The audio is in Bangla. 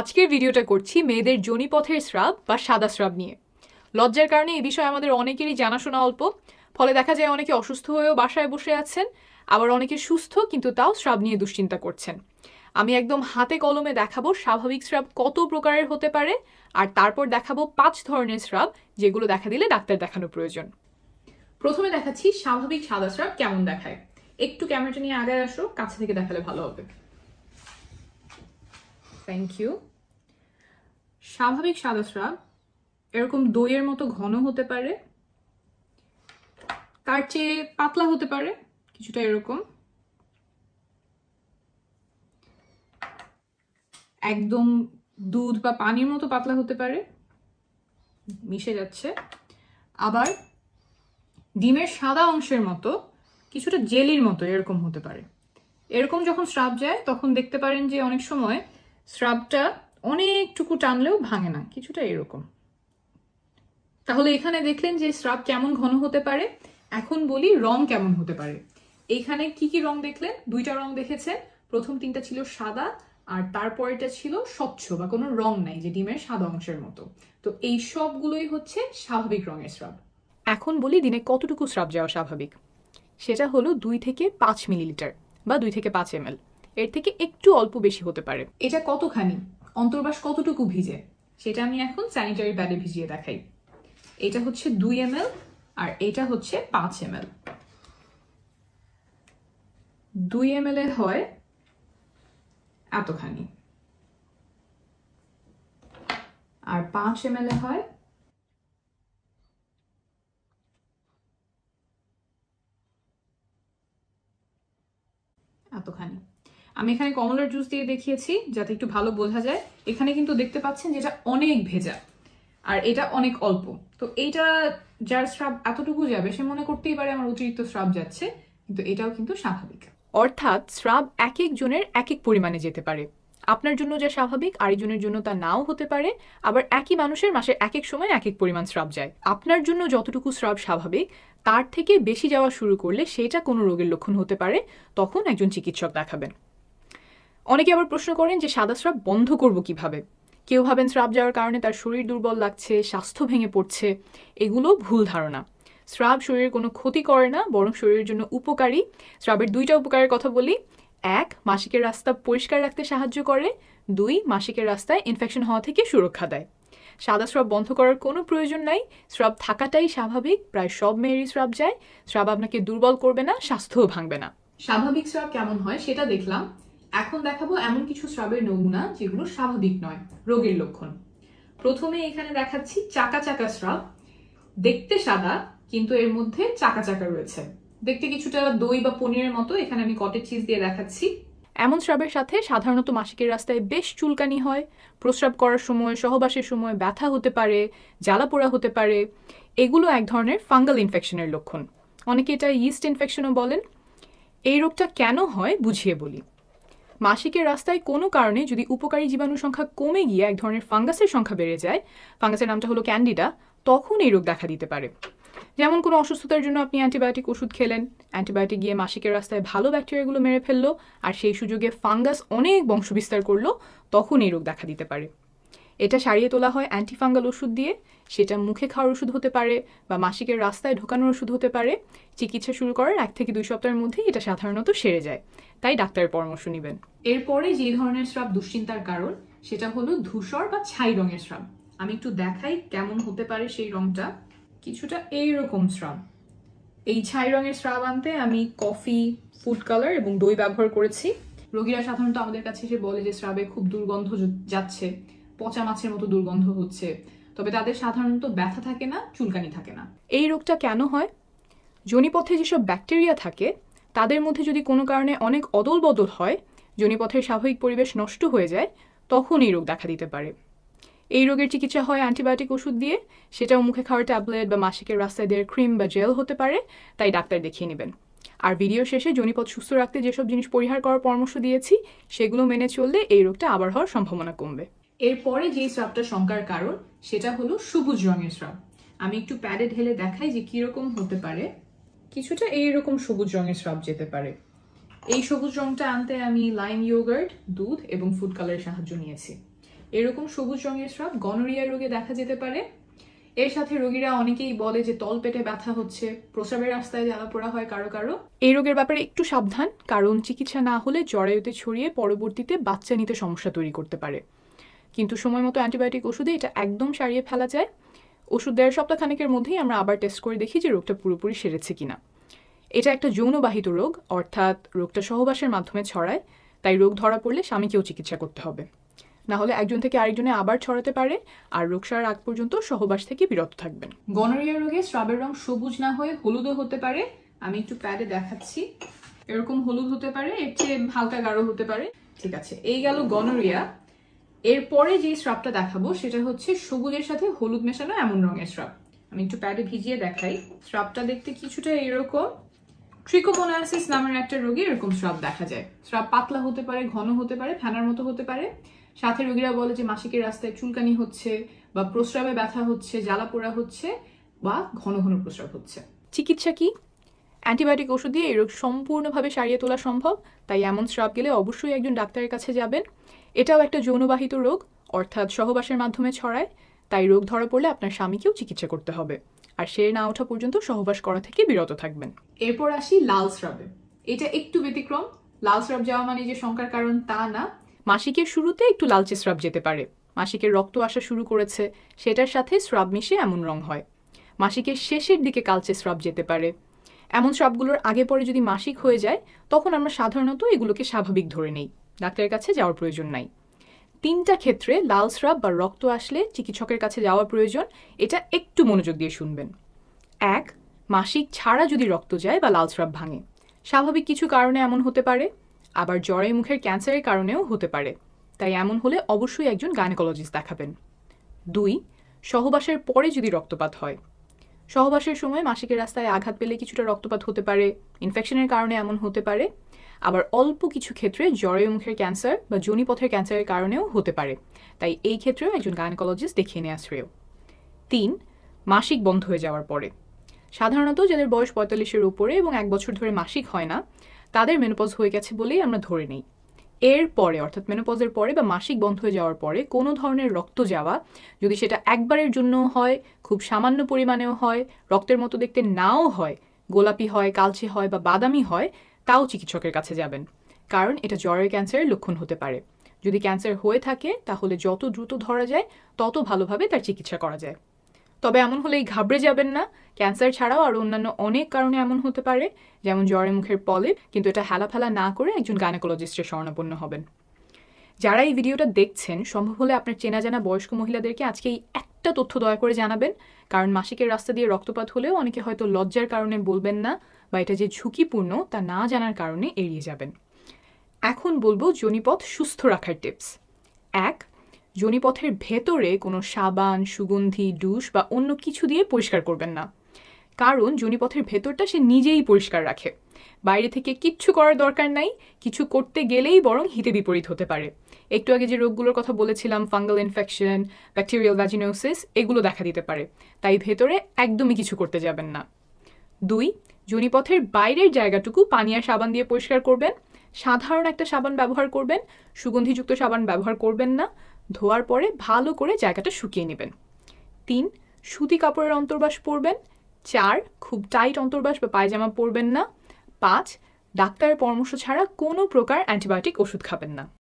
আজকের ভিডিওটা করছি মেয়েদের যোনিপথের স্রাব বা সাদা স্রাব নিয়ে। লজ্জার কারণে এই বিষয়ে আমাদের অনেকেরই জানাশোনা অল্প, ফলে দেখা যায় অনেকে অসুস্থ হয়েও বাসায় বসে আছেন, আবার অনেকে সুস্থ কিন্তু তাও স্রাব নিয়ে দুশ্চিন্তা করছেন। আমি একদম হাতে কলমে দেখাবো স্বাভাবিক স্রাব কত প্রকারের হতে পারে, আর তারপর দেখাবো 5 ধরনের স্রাব যেগুলো দেখা দিলে ডাক্তার দেখানো প্রয়োজন। প্রথমে দেখাচ্ছি স্বাভাবিক সাদা স্রাব কেমন দেখায়। একটু ক্যামেরাটা নিয়ে আগায় আসো, কাছে থেকে দেখালে ভালো হবে। Thank you. স্বাভাবিক সাদা স্রাব এরকম দইয়ের মতো ঘন হতে পারে, তার চেয়ে পাতলা হতে পারে, কিছুটা এরকম, একদম দুধ বা পানির মতো পাতলা হতে পারে, মিশে যাচ্ছে, আবার ডিমের সাদা অংশের মতো কিছুটা জেলির মতো এরকম হতে পারে। এরকম যখন স্রাব যায় তখন দেখতে পারেন যে অনেক সময় স্রাবটা অনেকটুকু টানলেও ভাঙে না, কিছুটা এরকম। তাহলে এখানে দেখলেন যে স্রাব কেমন ঘন হতে পারে। এখন বলি রং কেমন হতে পারে। এইখানে কি কি রং দেখলেন? দুইটা রং দেখেছেন। প্রথম তিনটা ছিল সাদা, আর তারপরেটা ছিল স্বচ্ছ বা কোনো রং নাই, যে ডিমের সাদা অংশের মতো। তো এই সবগুলোই হচ্ছে স্বাভাবিক রঙের স্রাব। এখন বলি দিনে কতটুকু স্রাব যাওয়া স্বাভাবিক। সেটা হলো 2 থেকে 5 মিলিলিটার বা 2 থেকে 5 ml। এর থেকে একটু অল্প বেশি হতে পারে। এটা কতখানি, অন্তর্বাস কতটুকু ভিজে, সেটা আমি এখন স্যানিটারি প্যাডে ভিজিয়ে দেখাই। এটা হচ্ছে 2 ml আর এটা হচ্ছে 5 ml। 2 ml এ হয় এতখানি, আর 5 ml এ হয় এতখানি। আমি এখানে কমলার জুস দিয়ে দেখিয়েছি যাতে একটু ভালো বোঝা যায়। এখানে কিন্তু দেখতে পাচ্ছেন যেটা অনেক ভেজা আর এটা অনেক অল্প। তো এইটা যার স্রাব এতটুকু যাবে সে মনে করতেই পারে আমার অতিরিক্ত স্রাব যাচ্ছে, কিন্তু এটাও কিন্তু স্বাভাবিক। অর্থাৎ স্রাব এক একজনের এক এক পরিমাণে যেতে পারে। আপনার জন্য যা স্বাভাবিক আরেকজনের জন্য তা নাও হতে পারে। আবার একই মানুষের মাসের এক এক সময় এক এক পরিমাণ স্রাব যায়। আপনার জন্য যতটুকু স্রাব স্বাভাবিক তার থেকে বেশি যাওয়া শুরু করলে সেটা কোনো রোগের লক্ষণ হতে পারে, তখন একজন চিকিৎসক দেখাবেন। অনেকে আবার প্রশ্ন করেন যে সাদা স্রাব বন্ধ করব কিভাবে। কেউ ভাবেন স্রাব যাওয়ার কারণে তার শরীর দুর্বল লাগছে, স্বাস্থ্য ভেঙে পড়ছে। এগুলো ভুল ধারণা। স্রাব শরীরের কোনো ক্ষতি করে না, বরং শরীরের জন্য উপকারী। স্রাবের 2টা উপকারের কথা বলি। 1, মাসিকের রাস্তা পরিষ্কার রাখতে সাহায্য করে। 2, মাসিকের রাস্তায় ইনফেকশন হওয়া থেকে সুরক্ষা দেয়। সাদা স্রাব বন্ধ করার কোনো প্রয়োজন নাই। স্রাব থাকাটাই স্বাভাবিক। প্রায় সব মেয়েরই স্রাব যায়। স্রাব আপনাকে দুর্বল করবে না, স্বাস্থ্যও ভাঙবে না। স্বাভাবিক স্রাব কেমন হয় সেটা দেখলাম। এখন দেখাবো এমন কিছু স্রাবের নমুনা যেগুলো স্বাভাবিক নয়, রোগের লক্ষণ। প্রথমে এখানে দেখাচ্ছি চাকা চাকা স্রাব। দেখতে সাদা কিন্তু এর মধ্যে চাকা চাকা রয়েছে, দেখতে কিছুটা দই বা পনিরের মতো। এখানে আমি কটেজ চিজ দিয়ে দেখাচ্ছি। এমন স্রাবের সাথে সাধারণত মাসিকের রাস্তায় বেশ চুলকানি হয়, প্রস্রাব করার সময় সহবাসের সময় ব্যথা হতে পারে, জ্বালা পোড়া হতে পারে। এগুলো এক ধরনের ফাঙ্গাল ইনফেকশনের লক্ষণ। অনেকে এটা ইস্ট ইনফেকশনও বলেন। এই রোগটা কেন হয় বুঝিয়ে বলি। মাসিকের রাস্তায় কোনো কারণে যদি উপকারী জীবাণুর সংখ্যা কমে গিয়ে এক ধরনের ফাঙ্গাসের সংখ্যা বেড়ে যায়, ফাঙ্গাসের নামটা হলো ক্যান্ডিডা, তখন এই রোগ দেখা দিতে পারে। যেমন কোনো অসুস্থতার জন্য আপনি অ্যান্টিবায়োটিক ওষুধ খেলেন, অ্যান্টিবায়োটিক গিয়ে মাসিকের রাস্তায় ভালো ব্যাকটেরিয়াগুলো মেরে ফেললো, আর সেই সুযোগে ফাঙ্গাস অনেক বংশবিস্তার করলো, তখন এই রোগ দেখা দিতে পারে। এটা সারিয়ে তোলা হয় অ্যান্টিফাঙ্গাল ওষুধ দিয়ে। সেটা মুখে খাওয়ার ওষুধ হতে পারে বা মাসিকের রাস্তায় ঢোকানোর ওষুধ হতে পারে। চিকিৎসা শুরু করার 1 থেকে 2 সপ্তাহের মধ্যেই এটা সাধারণত সেরে যায়, তাই ডাক্তারের পরামর্শ নেবেন। এরপরে যে ধরনের স্রাব দুশ্চিন্তার কারণ সেটা হলো ধূসর বা ছাই রঙের স্রাব। আমি একটু দেখাই কেমন হতে পারে সেই রংটা। কিছুটা এইরকম স্রাব। এই ছাই রঙের স্রাব আনতে আমি কফি, ফুড কালার এবং দই ব্যবহার করেছি। রোগীরা সাধারণত আমাদের কাছে এসে বলে যে স্রাবে খুব দুর্গন্ধ যাচ্ছে, পচা মাছের মতো দুর্গন্ধ হচ্ছে, তবে তাদের সাধারণত ব্যথা থাকে না, চুলকানি থাকে না। এই রোগটা কেন হয়? যোনিপথে যেসব ব্যাকটেরিয়া থাকে তাদের মধ্যে যদি কোনো কারণে অনেক অদল বদল হয়, যোনিপথের স্বাভাবিক পরিবেশ নষ্ট হয়ে যায়, তখন এই রোগ দেখা দিতে পারে। এই রোগের চিকিৎসা হয় অ্যান্টিবায়োটিক ওষুধ দিয়ে। সেটাও মুখে খাওয়ার ট্যাবলেট বা মাসিকের রাস্তায় দেওয়ার ক্রিম বা জেল হতে পারে, তাই ডাক্তার দেখিয়ে নেবেন। আর ভিডিও শেষে যোনিপথ সুস্থ রাখতে যেসব জিনিস পরিহার করার পরামর্শ দিয়েছি সেগুলো মেনে চললে এই রোগটা আবার হওয়ার সম্ভাবনা কমবে। এরপরে যে স্রাবটা শঙ্কার কারণ সেটা হলো সবুজ রঙের স্রাব। আমি একটু প্যাডে ঢেলে দেখাই যে কিরকম হতে পারে। কিছুটা এইরকম সবুজ রঙের স্রাব যেতে পারে। এই সবুজ রংটা আনতে আমি লাইম ইয়োগার্ট, দুধ এবং ফুড কালারের সাহায্য নিয়েছি। এরকম সবুজ রঙের স্রাব গনোরিয়া রোগে দেখা যেতে পারে। এর সাথে রোগীরা অনেকেই বলে যে তলপেটে ব্যথা হচ্ছে, প্রস্রাবের রাস্তায় জ্বালাপোড়া হয় কারো কারো। এই রোগের ব্যাপারে একটু সাবধান, কারণ চিকিৎসা না হলে জরায়ুতে ছড়িয়ে পরবর্তীতে বাচ্চা নিতে সমস্যা তৈরি করতে পারে। কিন্তু সময় মতো অ্যান্টিবায়োটিক ওষুধে এটা একদম সারিয়ে ফেলা যায়। ওষুধ দেওয়ার সপ্তাহখানেকের মধ্যেই আমরা আবার টেস্ট করে দেখি যে রোগটা পুরোপুরি সেরেছে কিনা। এটা একটা যৌনবাহিত রোগ, অর্থাৎ রোগটা সহবাসের মাধ্যমে ছড়ায়, তাই রোগ ধরা পড়লে স্বামীকেও চিকিৎসা করতে হবে, না হলে একজন থেকে আরেকজনে আবার ছড়াতে পারে। আর রোগ সারার আগ পর্যন্ত সহবাস থেকে বিরত থাকবেন। গনোরিয়া রোগে স্রাবের রং সবুজ না হয়ে হলুদও হতে পারে। আমি একটু প্যাডে দেখাচ্ছি, এরকম হলুদ হতে পারে, এর চেয়ে হালকা গাঢ় হতে পারে। ঠিক আছে, এই গেল গনোরিয়া। এরপরে যে স্রাবটা দেখাবো সেটা হচ্ছে সবুজের সাথে হলুদ মেশানো এমন রঙের স্রাব। আমি একটু প্যাডে ভিজিয়ে দেখাই। স্রাবটা দেখতে কিছুটা এরকম। ট্রিকোমোনাসিস নামের একটা রোগে এরকম স্রাব দেখা যায়। স্রাব পাতলা হতে পারে, ঘন হতে পারে, ফেনার মতো হতে পারে। সাথে রোগীরা বলে যে মাসিকের রাস্তায় চুলকানি হচ্ছে, বা প্রস্রাবে ব্যথা হচ্ছে, জ্বালাপোড়া হচ্ছে, বা ঘন ঘন প্রস্রাব হচ্ছে। চিকিৎসা কি? অ্যান্টিবায়োটিক ওষুধ দিয়ে এই রোগ সম্পূর্ণভাবে সারিয়ে তোলা সম্ভব, তাই এমন স্রাব গেলে অবশ্যই একজন ডাক্তারের কাছে যাবেন। এটাও একটা যৌনবাহিত রোগ, অর্থাৎ সহবাসের মাধ্যমে ছড়ায়, তাই রোগ ধরা পড়লে আপনার স্বামীকেও চিকিৎসা করতে হবে, আর সে না ওঠা পর্যন্ত সহবাস করা থেকে বিরত থাকবেন। এরপর আসি লাল স্রাবে। এটা একটু ব্যতিক্রম। লাল স্রাব যাওয়া মানে যে শঙ্কার কারণ তা না। মাসিকের শুরুতে একটু লালচে স্রাব যেতে পারে, মাসিকের রক্ত আসা শুরু করেছে সেটার সাথে স্রাব মিশে এমন রং হয়। মাসিকের শেষের দিকে কালচে স্রাব যেতে পারে। এমন স্রাবগুলোর আগে পরে যদি মাসিক হয়ে যায় তখন আমরা সাধারণত এগুলোকে স্বাভাবিক ধরে নেই, ডাক্তারের কাছে যাওয়ার প্রয়োজন নাই। 3টা ক্ষেত্রে লাল স্রাব বা রক্ত আসলে চিকিৎসকের কাছে যাওয়া প্রয়োজন, এটা একটু মনোযোগ দিয়ে শুনবেন। 1. মাসিক ছাড়া যদি রক্ত যায় বা লাল স্রাব ভাঙে, স্বাভাবিক কিছু কারণে এমন হতে পারে, আবার জরায়ু মুখের ক্যান্সারের কারণেও হতে পারে, তাই এমন হলে অবশ্যই একজন গাইনোকোলজিস্ট দেখাবেন। 2. সহবাসের পরে যদি রক্তপাত হয়, সহবাসের সময় মাসিকের রাস্তায় আঘাত পেলে কিছুটা রক্তপাত হতে পারে, ইনফেকশনের কারণে এমন হতে পারে, আবার অল্প কিছু ক্ষেত্রে জরায়ু মুখের ক্যান্সার বা যোনিপথের ক্যান্সারের কারণেও হতে পারে, তাই এই ক্ষেত্রেও একজন গাইনোকোলজিস্ট দেখিয়ে নেওয়া শ্রেয়। 3. মাসিক বন্ধ হয়ে যাওয়ার পরে, সাধারণত যাদের বয়স 45-এর উপরে এবং 1 বছর ধরে মাসিক হয় না তাদের মেনোপজ হয়ে গেছে বলেই আমরা ধরে নিই। এর পরে অর্থাৎ মেনোপজের পরে বা মাসিক বন্ধ হয়ে যাওয়ার পরে কোনো ধরনের রক্ত যাওয়া, যদি সেটা একবারের জন্য হয়, খুব সামান্য পরিমাণেও হয়, রক্তের মতো দেখতে নাও হয়, গোলাপি হয়, কালচে হয় বা বাদামি হয়, তাও চিকিৎসকের কাছে যাবেন, কারণ এটা জরায়ু ক্যান্সারের লক্ষণ হতে পারে। যদি ক্যান্সার হয়ে থাকে তাহলে যত দ্রুত ধরা যায় তত ভালোভাবে তার চিকিৎসা করা যায়। তবে এমন হলেই ঘাবড়ে যাবেন না, ক্যান্সার ছাড়াও আরও অন্যান্য অনেক কারণে এমন হতে পারে, যেমন জরায়ু মুখের পলিপ, কিন্তু এটা হেলাফেলা না করে একজন গাইনোকোলজিস্টের শরণাপন্ন হবেন। যারা এই ভিডিওটা দেখছেন, সম্ভব হলে আপনার চেনা জানা বয়স্ক মহিলাদেরকে আজকে এই একটা তথ্য দয়া করে জানাবেন, কারণ মাসিকের রাস্তা দিয়ে রক্তপাত হলেও অনেকে হয়তো লজ্জার কারণে বলবেন না, বা এটা যে ঝুঁকিপূর্ণ তা না জানার কারণে এড়িয়ে যাবেন। এখন বলবো যোনিপথ সুস্থ রাখার টিপস। 1. যোনিপথের ভেতরে কোনো সাবান, সুগন্ধি, ডুশ বা অন্য কিছু দিয়ে পরিষ্কার করবেন না, কারণ যোনিপথের ভেতরটা সে নিজেই পরিষ্কার রাখে, বাইরে থেকে কিচ্ছু করার দরকার নাই, কিছু করতে গেলেই বরং হিতে বিপরীত হতে পারে। একটু আগে যে রোগগুলোর কথা বলেছিলাম, ফাঙ্গাল ইনফেকশন, ব্যাকটেরিয়াল ভ্যাজিনোসিস, এগুলো দেখা দিতে পারে, তাই ভেতরে একদমই কিছু করতে যাবেন না। 2. যোনিপথের বাইরের জায়গাটুকু পানি আর সাবান দিয়ে পরিষ্কার করবেন, সাধারণ একটা সাবান ব্যবহার করবেন, সুগন্ধিযুক্ত সাবান ব্যবহার করবেন না, ধোয়ার পরে ভালো করে জায়গাটা শুকিয়ে নেবেন। 3. সুতি কাপড়ের অন্তর্বাস পরবেন। 4. খুব টাইট অন্তর্বাস বা পায়জামা পরবেন না। 5. ডাক্তারের পরামর্শ ছাড়া কোনো প্রকার অ্যান্টিবায়োটিক ওষুধ খাবেন না।